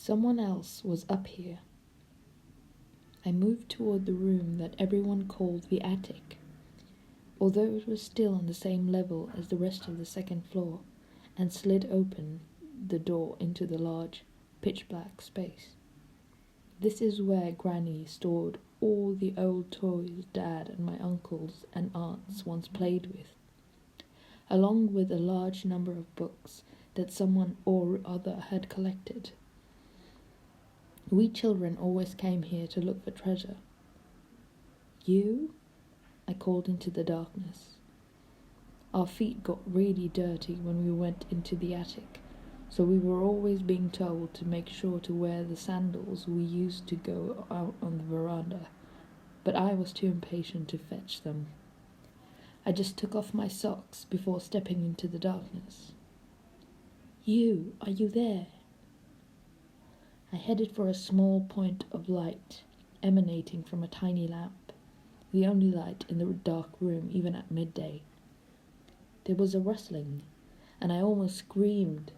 Someone else was up here. I moved toward the room that everyone called the attic, although it was still on the same level as the rest of the second floor, and slid open the door into the large, pitch-black space. This is where Granny stored all the old toys Dad and my uncles and aunts once played with, along with a large number of books that someone or other had collected. We children always came here to look for treasure. You? I called into the darkness. Our feet got really dirty when we went into the attic, so we were always being told to make sure to wear the sandals we used to go out on the veranda, but I was too impatient to fetch them. I just took off my socks before stepping into the darkness. You, are you there? I headed for a small point of light emanating from a tiny lamp, the only light in the dark room even at midday. There was a rustling, and I almost screamed.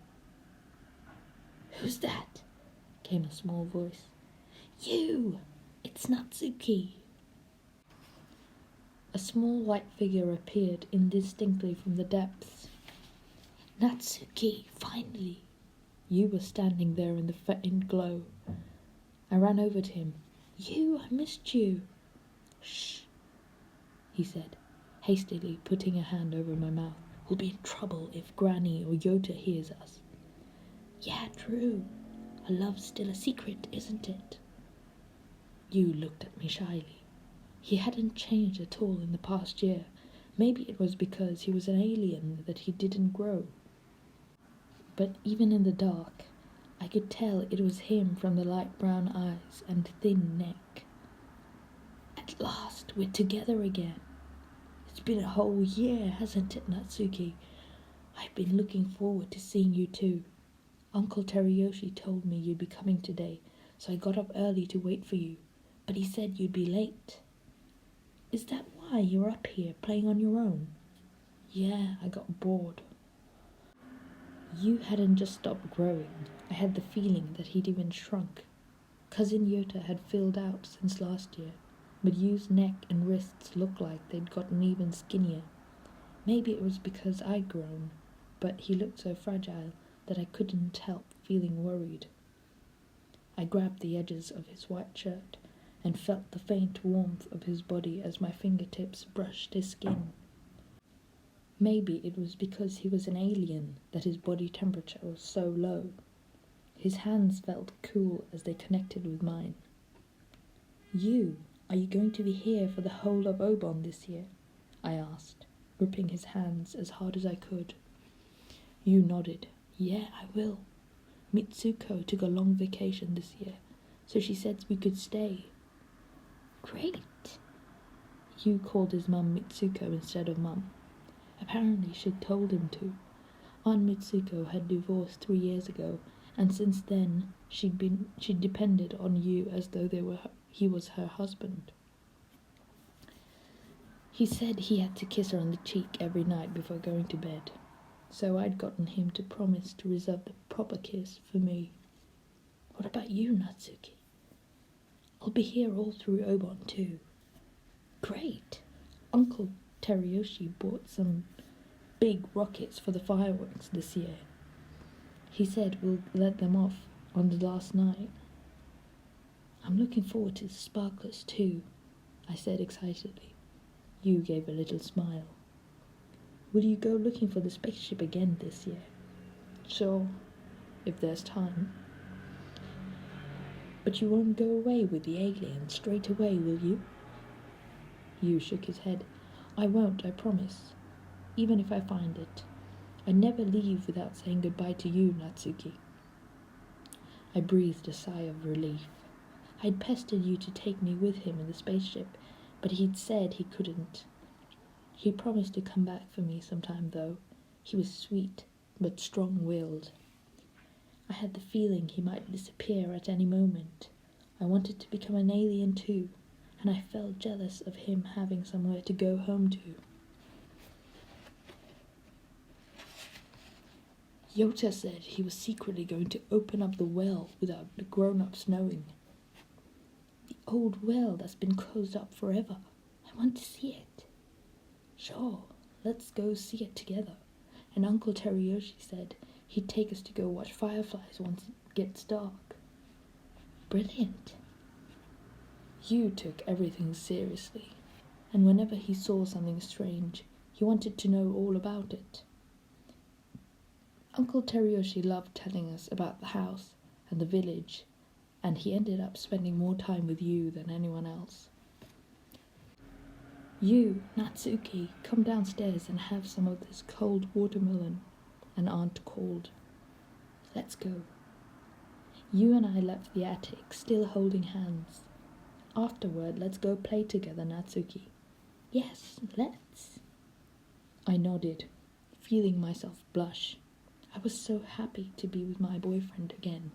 "Who's that?" came a small voice. "You! It's Natsuki!" A small white figure appeared indistinctly from the depths. "Natsuki, finally!" You was standing there in the faint glow. I ran over to him. "You, I missed you." "Shh," he said, hastily putting a hand over my mouth. "We'll be in trouble if Granny or Yota hears us." "Yeah, true. Our love's still a secret, isn't it?" You looked at me shyly. He hadn't changed at all in the past year. Maybe it was because he was an alien that he didn't grow. But even in the dark, I could tell it was him from the light brown eyes and thin neck. "At last, we're together again. It's been a whole year, hasn't it, Natsuki? I've been looking forward to seeing you too. Uncle Teriyoshi told me you'd be coming today, so I got up early to wait for you, but he said you'd be late. Is that why you're up here playing on your own?" "Yeah, I got bored." You hadn't just stopped growing. I had the feeling that he'd even shrunk. Cousin Yota had filled out since last year, but Yu's neck and wrists looked like they'd gotten even skinnier. Maybe it was because I'd grown, but he looked so fragile that I couldn't help feeling worried. I grabbed the edges of his white shirt and felt the faint warmth of his body as my fingertips brushed his skin. Maybe it was because he was an alien that his body temperature was so low. His hands felt cool as they connected with mine. "You, are you going to be here for the whole of Obon this year?" I asked, gripping his hands as hard as I could. You nodded. "Yeah, I will. Mitsuko took a long vacation this year, so she said we could stay." "Great." You called his mum Mitsuko instead of Mum. Apparently she'd told him to. Aunt Mitsuko had divorced 3 years ago, and since then she'd depended on you as though he was her husband. He said he had to kiss her on the cheek every night before going to bed, so I'd gotten him to promise to reserve the proper kiss for me. "What about you, Natsuki?" "I'll be here all through Obon too." "Great. Uncle Teriyoshi bought some big rockets for the fireworks this year. He said we'll let them off on the last night." "I'm looking forward to the sparklers too," I said excitedly. You gave a little smile. "Will you go looking for the spaceship again this year?" "Sure, if there's time." "But you won't go away with the alien straight away, will you?" You shook his head. "I won't, I promise. Even if I find it. I never leave without saying goodbye to you, Natsuki." I breathed a sigh of relief. I'd pestered you to take me with him in the spaceship, but he'd said he couldn't. He promised to come back for me sometime, though. He was sweet, but strong-willed. I had the feeling he might disappear at any moment. I wanted to become an alien too, and I felt jealous of him having somewhere to go home to. Yota said he was secretly going to open up the well without the grown-ups knowing. The old well that's been closed up forever. I want to see it. Sure, let's go see it together. And Uncle Teriyoshi said he'd take us to go watch fireflies once it gets dark. Brilliant. Yu took everything seriously, and whenever he saw something strange, he wanted to know all about it. Uncle Teriyoshi loved telling us about the house and the village, and he ended up spending more time with Yu than anyone else. Yu, Natsuki, come downstairs and have some of this cold watermelon, an aunt called. Let's go. Yu and I left the attic, still holding hands. Afterward, let's go play together, Natsuki. Yes, let's. I nodded, feeling myself blush. I was so happy to be with my boyfriend again.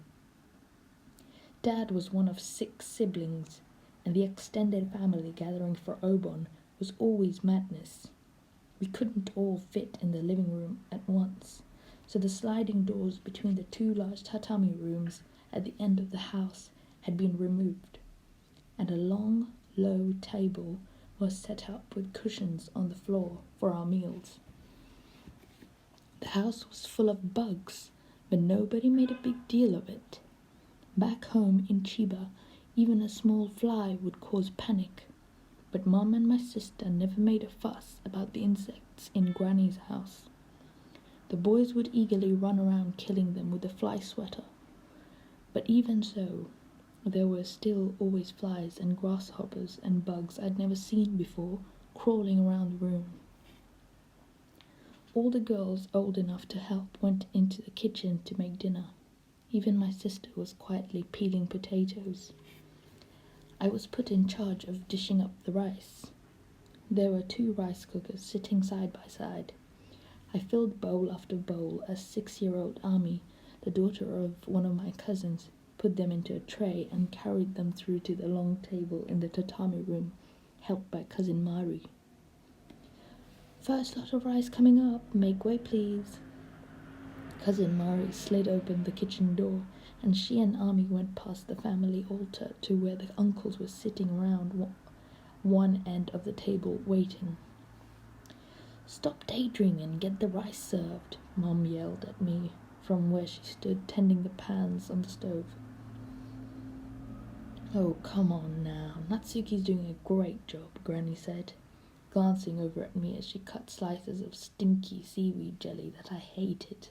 Dad was one of 6 siblings, and the extended family gathering for Obon was always madness. We couldn't all fit in the living room at once, so the sliding doors between the 2 large tatami rooms at the end of the house had been removed, and a long, low table was set up with cushions on the floor for our meals. The house was full of bugs, but nobody made a big deal of it. Back home in Chiba, even a small fly would cause panic, but Mum and my sister never made a fuss about the insects in Granny's house. The boys would eagerly run around killing them with a fly sweater, but even so, there were still always flies and grasshoppers and bugs I'd never seen before crawling around the room. All the girls old enough to help went into the kitchen to make dinner. Even my sister was quietly peeling potatoes. I was put in charge of dishing up the rice. There were 2 rice cookers sitting side by side. I filled bowl after bowl as 6-year-old Ami, the daughter of one of my cousins, put them into a tray and carried them through to the long table in the tatami room, helped by cousin Mari. First lot of rice coming up, make way please. Cousin Mari slid open the kitchen door, and she and Ami went past the family altar to where the uncles were sitting around one end of the table waiting. Stop daydreaming and get the rice served, Mum yelled at me from where she stood tending the pans on the stove. Oh, come on now, Natsuki's doing a great job, Granny said, glancing over at me as she cut slices of stinky seaweed jelly that I hated.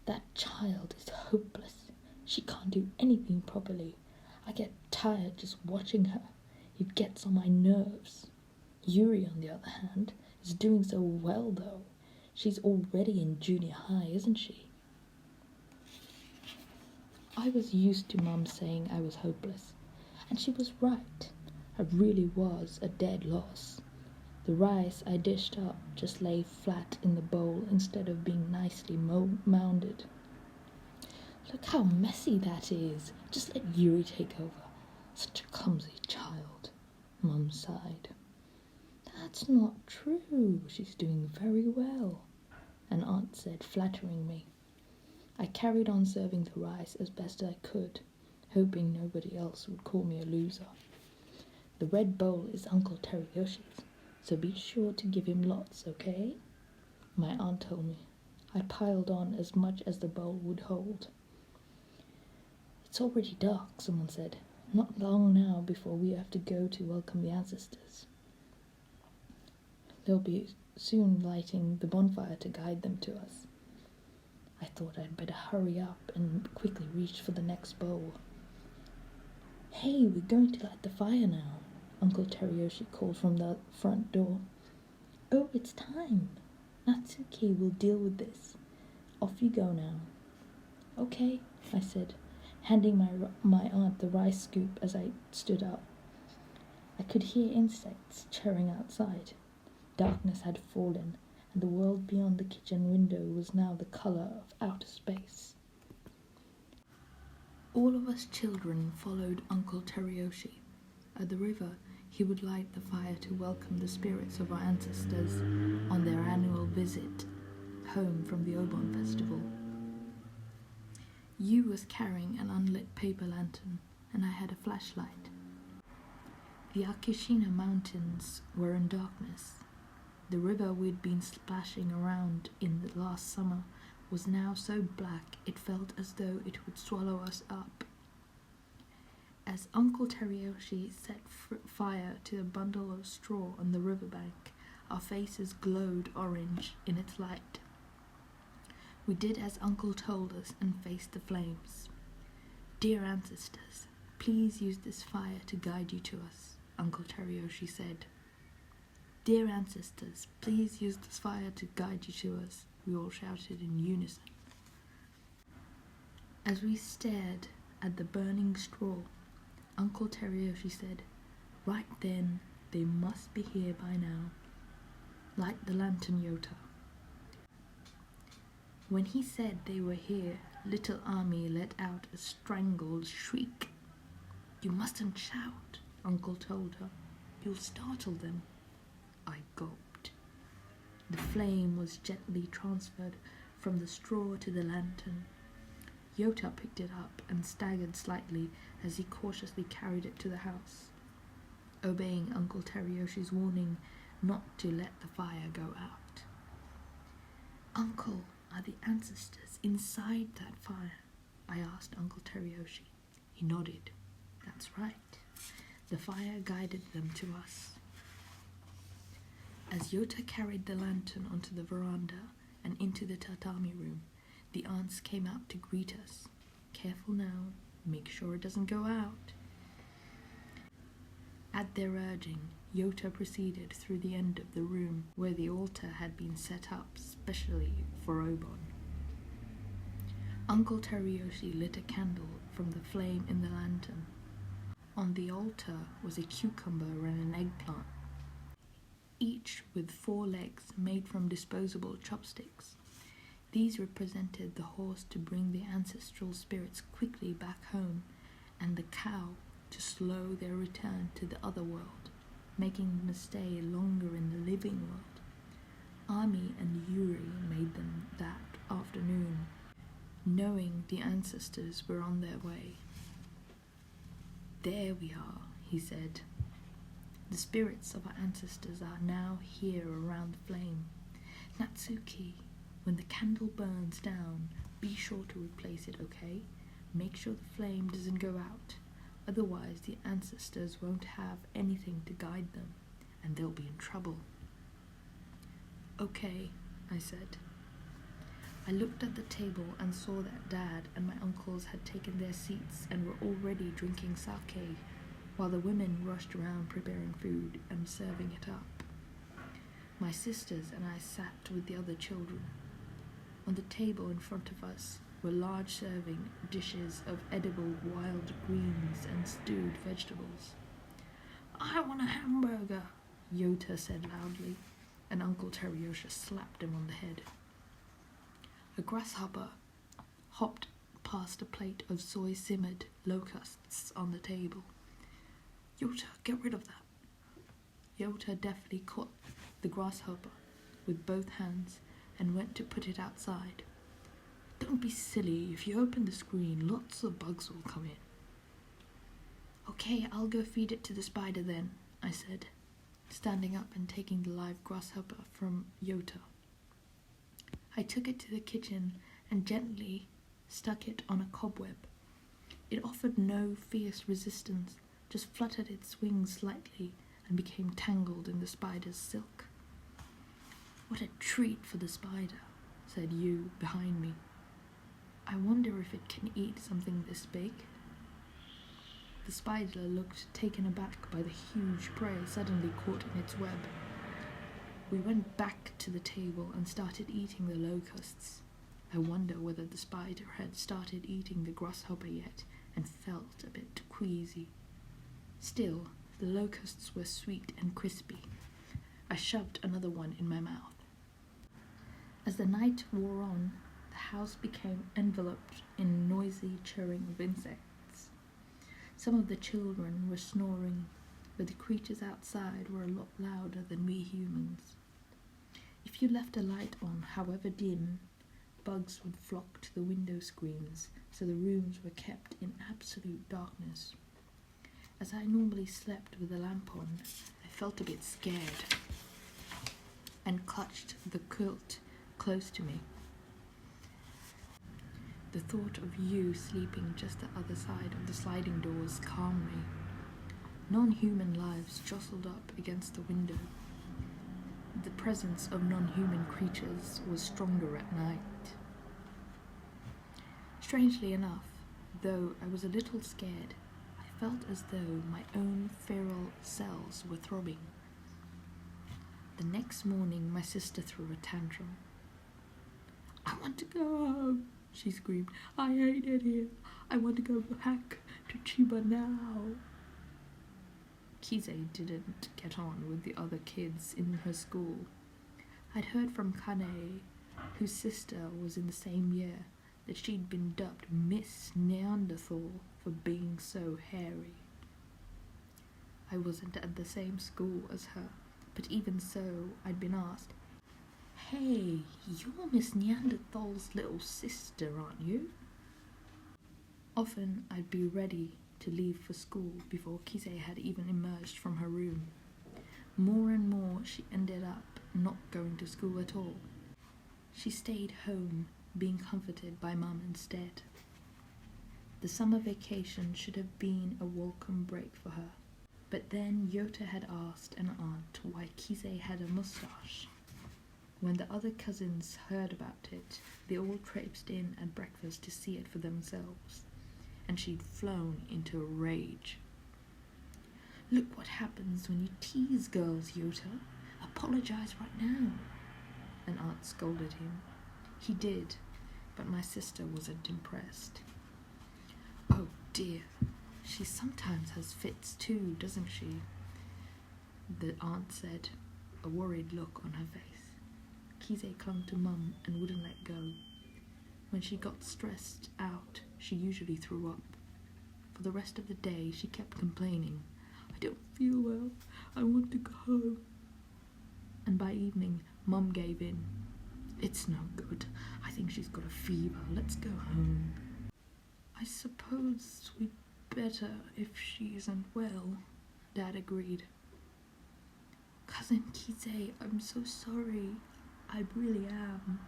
That child is hopeless. She can't do anything properly. I get tired just watching her. It gets on my nerves. Yuri, on the other hand, is doing so well, though. She's already in junior high, isn't she? I was used to Mum saying I was hopeless, and she was right. I really was a dead loss. The rice I dished up just lay flat in the bowl instead of being nicely mounded. Look how messy that is. Just let Yuri take over. Such a clumsy child, Mum sighed. That's not true. She's doing very well, an aunt said, flattering me. I carried on serving the rice as best I could, hoping nobody else would call me a loser. The red bowl is Uncle Teriyoshi's, so be sure to give him lots, okay? My aunt told me. I piled on as much as the bowl would hold. It's already dark, someone said. Not long now before we have to go to welcome the ancestors. They'll be soon lighting the bonfire to guide them to us. I thought I'd better hurry up and quickly reach for the next bowl. Hey, we're going to light the fire now, Uncle Teriyoshi called from the front door. Oh, it's time. Natsuki will deal with this. Off you go now. Okay, I said, handing my aunt the rice scoop as I stood up. I could hear insects chirring outside. Darkness had fallen, and the world beyond the kitchen window was now the colour of outer space. All of us children followed Uncle Teriyoshi. At the river, he would light the fire to welcome the spirits of our ancestors on their annual visit home from the Obon festival. Yu was carrying an unlit paper lantern, and I had a flashlight. The Akishina Mountains were in darkness. The river we'd been splashing around in the last summer was now so black it felt as though it would swallow us up. As Uncle Terioshi set fire to a bundle of straw on the riverbank, our faces glowed orange in its light. We did as Uncle told us and faced the flames. "Dear ancestors, please use this fire to guide you to us," Uncle Terioshi said. "Dear ancestors, please use this fire to guide you to us," we all shouted in unison. As we stared at the burning straw, Uncle Terioshi said, "Right then, they must be here by now. Light the lantern, Yota." When he said they were here, little Ami let out a strangled shriek. "You mustn't shout," Uncle told her. "You'll startle them." I gulped. The flame was gently transferred from the straw to the lantern. Yota picked it up and staggered slightly as he cautiously carried it to the house, obeying Uncle Terioshi's warning not to let the fire go out. "Uncle, are the ancestors inside that fire?" I asked Uncle Terioshi. He nodded. "That's right. The fire guided them to us." As Yota carried the lantern onto the veranda and into the tatami room, the aunts came out to greet us. "Careful now, make sure it doesn't go out." At their urging, Yota proceeded through the end of the room where the altar had been set up specially for Obon. Uncle Terioshi lit a candle from the flame in the lantern. On the altar was a cucumber and an eggplant, each with 4 legs made from disposable chopsticks. These represented the horse to bring the ancestral spirits quickly back home, and the cow to slow their return to the other world, making them stay longer in the living world. Ami and Yuri made them that afternoon, knowing the ancestors were on their way. "There we are," he said. "The spirits of our ancestors are now here around the flame. Natsuki, when the candle burns down, be sure to replace it, okay? Make sure the flame doesn't go out. Otherwise, the ancestors won't have anything to guide them, and they'll be in trouble." "Okay," I said. I looked at the table and saw that Dad and my uncles had taken their seats and were already drinking sake, while the women rushed around preparing food and serving it up. My sisters and I sat with the other children. On the table in front of us were large serving dishes of edible wild greens and stewed vegetables. "I want a hamburger," Yota said loudly, and Uncle Terioshi slapped him on the head. A grasshopper hopped past a plate of soy-simmered locusts on the table. "Yota, get rid of that." Yota deftly caught the grasshopper with both hands and went to put it outside. "Don't be silly. If you open the screen, lots of bugs will come in." "Okay, I'll go feed it to the spider then," I said, standing up and taking the live grasshopper from Yota. I took it to the kitchen and gently stuck it on a cobweb. It offered no fierce resistance, just fluttered its wings slightly and became tangled in the spider's silk. "What a treat for the spider," said Yu behind me. "I wonder if it can eat something this big." The spider looked taken aback by the huge prey suddenly caught in its web. We went back to the table and started eating the locusts. I wonder whether the spider had started eating the grasshopper yet and felt a bit queasy. Still, the locusts were sweet and crispy. I shoved another one in my mouth. As the night wore on, the house became enveloped in noisy chirring of insects. Some of the children were snoring, but the creatures outside were a lot louder than we humans. If you left a light on, however dim, bugs would flock to the window screens, so the rooms were kept in absolute darkness. As I normally slept with a lamp on, I felt a bit scared and clutched the quilt close to me. The thought of you sleeping just the other side of the sliding doors calmed me. Non-human lives jostled up against the window. The presence of non-human creatures was stronger at night. Strangely enough, though I was a little scared, I felt as though my own feral cells were throbbing. The next morning, my sister threw a tantrum. "I want to go home," she screamed. "I hate it here. I want to go back to Chiba now." Kizei didn't get on with the other kids in her school. I'd heard from Kane, whose sister was in the same year, that she'd been dubbed Miss Neanderthal for being so hairy. I wasn't at the same school as her, but even so, I'd been asked, "Hey, you're Miss Neanderthal's little sister, aren't you?" Often I'd be ready to leave for school before Kizei had even emerged from her room. More and more she ended up not going to school at all. She stayed home, being comforted by Mum instead. The summer vacation should have been a welcome break for her. But then Yota had asked an aunt why Kizei had a moustache. When the other cousins heard about it, they all traipsed in at breakfast to see it for themselves, and she'd flown into a rage. "Look what happens when you tease girls, Yota. Apologize right now," an aunt scolded him. He did, but my sister wasn't impressed. "Oh dear, she sometimes has fits too, doesn't she?" the aunt said, a worried look on her face. Kizei clung to Mum and wouldn't let go. When she got stressed out, she usually threw up. For the rest of the day, she kept complaining, "I don't feel well, I want to go home." And by evening, Mum gave in. "It's no good, I think she's got a fever, let's go home." "I suppose we'd better if she isn't well," Dad agreed. "Cousin Kizei, I'm so sorry, I really am,"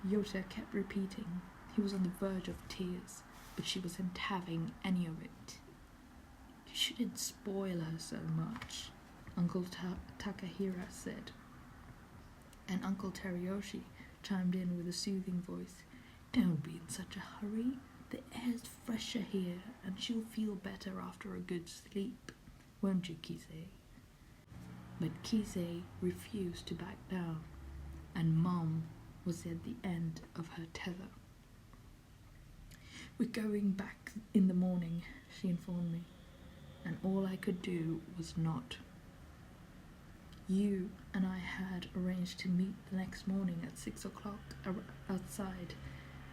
Yota kept repeating. He was on the verge of tears, but she wasn't having any of it. "You shouldn't spoil her so much," Uncle Takahira said. And Uncle Terioshi chimed in with a soothing voice. "Don't be in such a hurry. The air's fresher here, and she'll feel better after a good sleep. Won't you, Kizei?" But Kizei refused to back down, and Mom was at the end of her tether. "We're going back in the morning," she informed me, and all I could do was nod. You and I had arranged to meet the next morning at 6 o'clock outside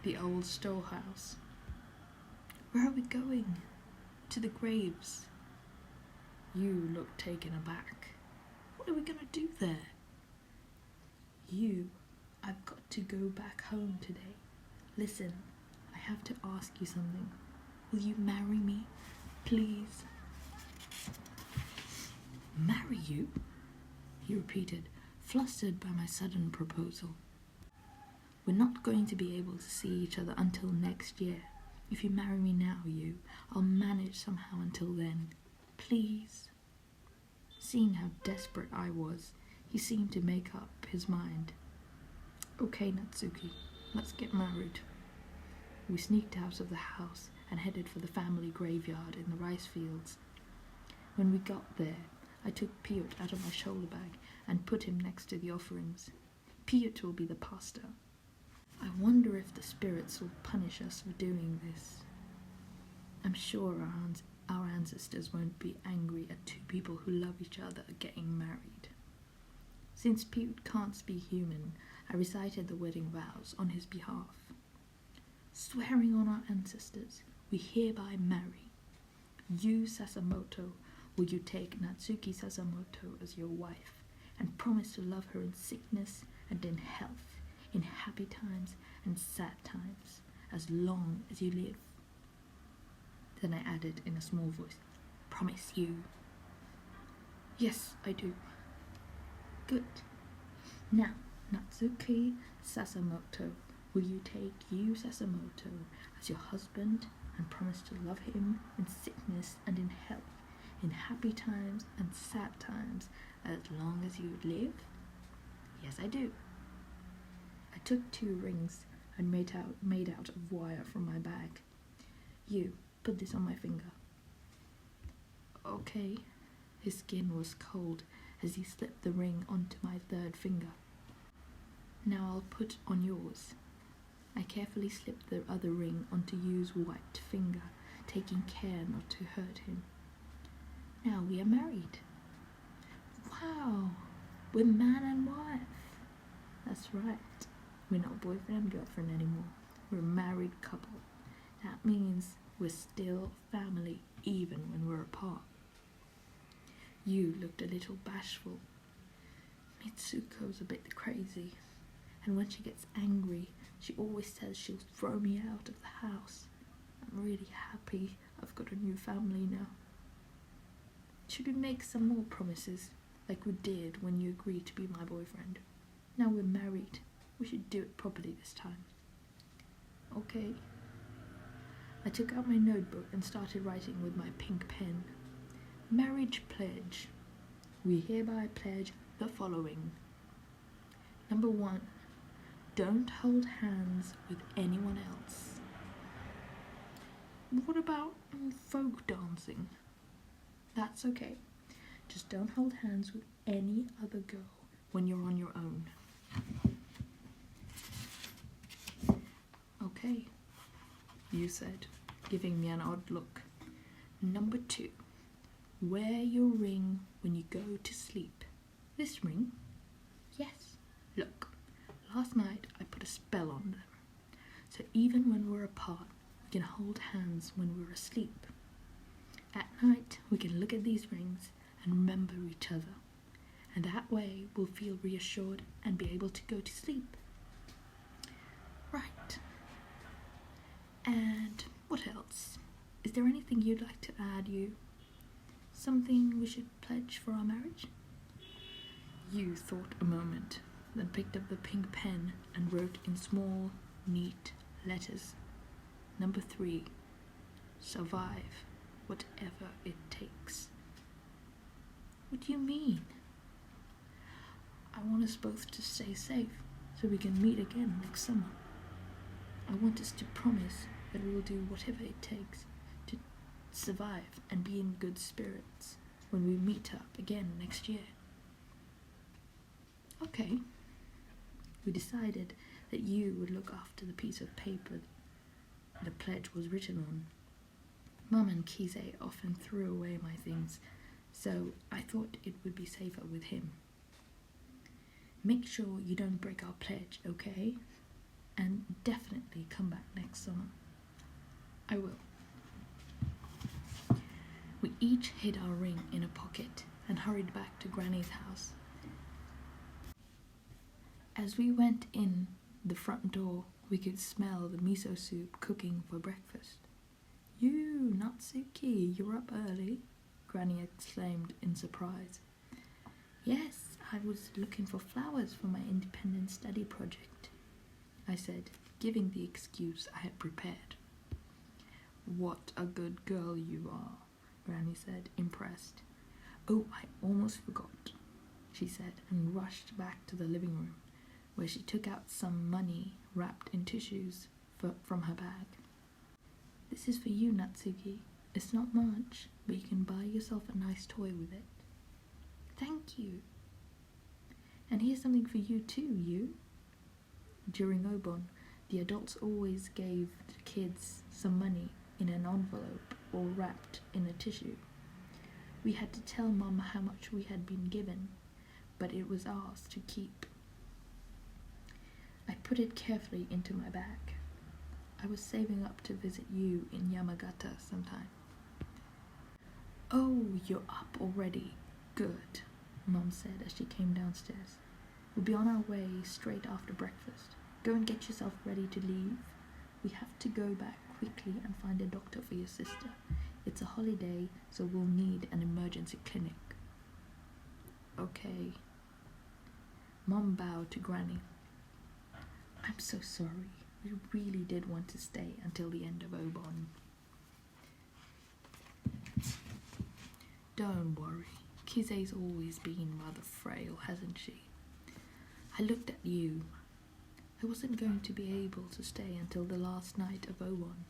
the old storehouse. "Where are we going?" "To the graves." You looked taken aback. "What are we going to do there?" "I've got to go back home today. Listen, I have to ask you something. Will you marry me, please?" "Marry you?" he repeated, flustered by my sudden proposal. "We're not going to be able to see each other until next year. If you marry me now, I'll manage somehow until then. Please." Seeing how desperate I was, he seemed to make up his mind. "Okay, Natsuki, let's get married." We sneaked out of the house and headed for the family graveyard in the rice fields. When we got there, I took Piot out of my shoulder bag and put him next to the offerings. Piot will be the pastor. I wonder if the spirits will punish us for doing this. I'm sure our ancestors won't be angry at two people who love each other getting married. Since Piot can't speak human, I recited the wedding vows on his behalf. "Swearing on our ancestors, we hereby marry. You, Sasamoto, will you take Natsuki Sasamoto as your wife, and promise to love her in sickness and in health, in happy times and sad times, as long as you live. Then I added in a small voice, promise you. Yes, I do. Good. Now, Natsuki Sasamoto, will you take Yu Sasamoto as your husband and promise to love him in sickness and in health, in happy times and sad times, as long as you live? Yes, I do. I took 2 rings and made out of wire from my bag. You, put this on my finger. Okay. His skin was cold as he slipped the ring onto my 3rd finger. Now I'll put on yours. I carefully slipped the other ring onto Yu's white finger, taking care not to hurt him. Now we are married. Wow, we're man and wife. That's right. We're not boyfriend and girlfriend anymore. We're a married couple. That means we're still family even when we're apart. Yu looked a little bashful. Mitsuko's a bit crazy, and when she gets angry, she always says she'll throw me out of the house. I'm really happy I've got a new family now. Should we make some more promises, like we did when you agreed to be my boyfriend? Now we're married. We should do it properly this time. Okay. I took out my notebook and started writing with my pink pen. Marriage pledge. We hereby pledge the following. Number 1. Don't hold hands with anyone else. What about folk dancing? That's okay. Just don't hold hands with any other girl when you're on your own. Okay, you said, giving me an odd look. Number 2. Wear your ring when you go to sleep. This ring? Yes. Look, last night I put a spell on them. So even when we're apart, we can hold hands when we're asleep. At night, we can look at these rings and remember each other. And that way, we'll feel reassured and be able to go to sleep. Right. And what else? Is there anything you'd like to add, Yu? Something we should pledge for our marriage? Yu thought a moment, then picked up the pink pen and wrote in small, neat letters. Number 3. Survive whatever it takes. What do you mean? I want us both to stay safe so we can meet again next summer. I want us to promise that we will do whatever it takes to survive and be in good spirits when we meet up again next year. Okay. We decided that you would look after the piece of paper the pledge was written on. Mum and Kise often threw away my things, so I thought it would be safer with him. Make sure you don't break our pledge, okay? And definitely come back next summer. I will. We each hid our ring in a pocket and hurried back to Granny's house. As we went in the front door, we could smell the miso soup cooking for breakfast. You, Natsuki, you're up early, Granny exclaimed in surprise. Yes, I was looking for flowers for my independent study project, I said, giving the excuse I had prepared. What a good girl you are, Granny said, impressed. Oh, I almost forgot, she said, and rushed back to the living room, where she took out some money wrapped in tissues from her bag. This is for you, Natsuki. It's not much, but you can buy yourself a nice toy with it. Thank you. And here's something for you too, Yu. During Obon, the adults always gave the kids some money in an envelope or wrapped in a tissue. We had to tell Mum how much we had been given, but it was ours to keep. I put it carefully into my bag. I was saving up to visit you in Yamagata sometime. Oh, you're up already. Good. Mum said as she came downstairs. "We'll be on our way straight after breakfast. Go and get yourself ready to leave. We have to go back quickly and find a doctor for your sister. It's a holiday, so we'll need an emergency clinic." "Okay." Mum bowed to Granny. "I'm so sorry. We really did want to stay until the end of Obon." "Don't worry. Kize's always been rather frail, hasn't she?" I looked at you. I wasn't going to be able to stay until the last night of Obon.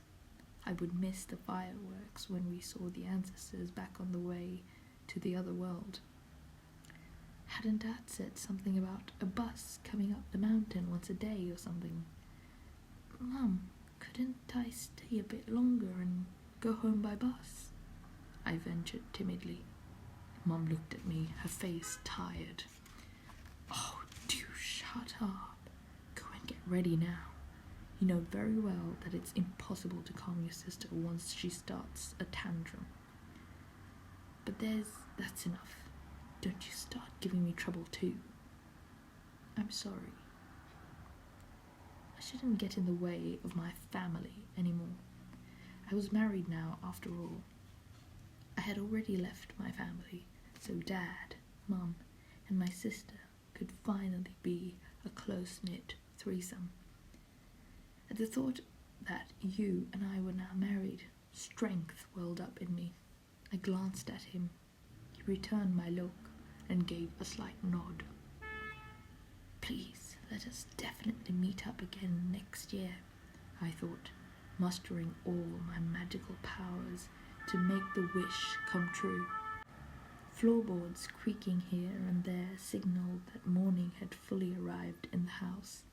I would miss the fireworks when we saw the ancestors back on the way to the other world. Hadn't Dad said something about a bus coming up the mountain once a day or something? "Mum, couldn't I stay a bit longer and go home by bus?" I ventured timidly. Mum looked at me, her face tired. "Oh, do shut up. Go and get ready now. You know very well that it's impossible to calm your sister once she starts a tantrum. But that's enough. Don't you start giving me trouble too." "I'm sorry. I shouldn't get in the way of my family anymore. I was married now, after all. I had already left my family, so Dad, Mum, and my sister could finally be a close-knit threesome. At the thought that you and I were now married, strength welled up in me. I glanced at him. He returned my look and gave a slight nod. "Please, let us definitely meet up again next year," I thought, mustering all my magical powers to make the wish come true. Floorboards creaking here and there signalled that morning had fully arrived in the house.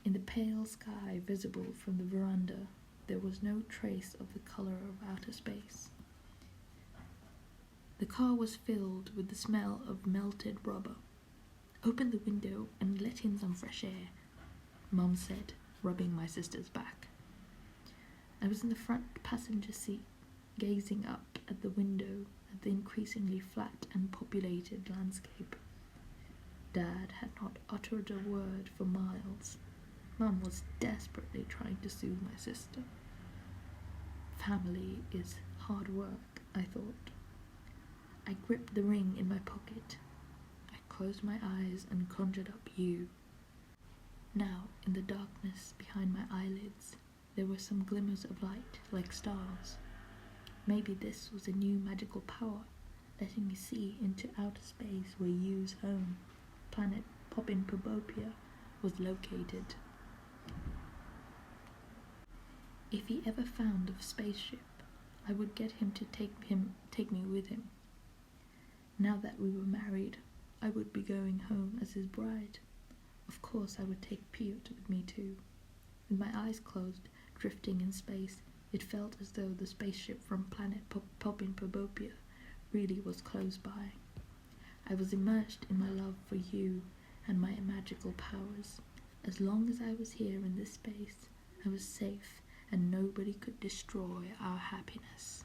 In the pale sky visible from the veranda, there was no trace of the colour of outer space. The car was filled with the smell of melted rubber. "Open the window and let in some fresh air," Mum said, rubbing my sister's back. I was in the front passenger seat, gazing up at the window at the increasingly flat and populated landscape. Dad had not uttered a word for miles. Mum was desperately trying to soothe my sister. Family is hard work, I thought. I gripped the ring in my pocket. I closed my eyes and conjured up you. Now, in the darkness behind my eyelids, there were some glimmers of light, like stars. Maybe this was a new magical power, letting me see into outer space where Yu's home, planet Popin-Pobopia, was located. If he ever found a spaceship, I would get him to take me with him. Now that we were married, I would be going home as his bride. Of course I would take Piotr with me too. With my eyes closed, drifting in space, it felt as though the spaceship from planet Popin-Pobopia really was close by. I was immersed in my love for you and my magical powers. As long as I was here in this space, I was safe and nobody could destroy our happiness.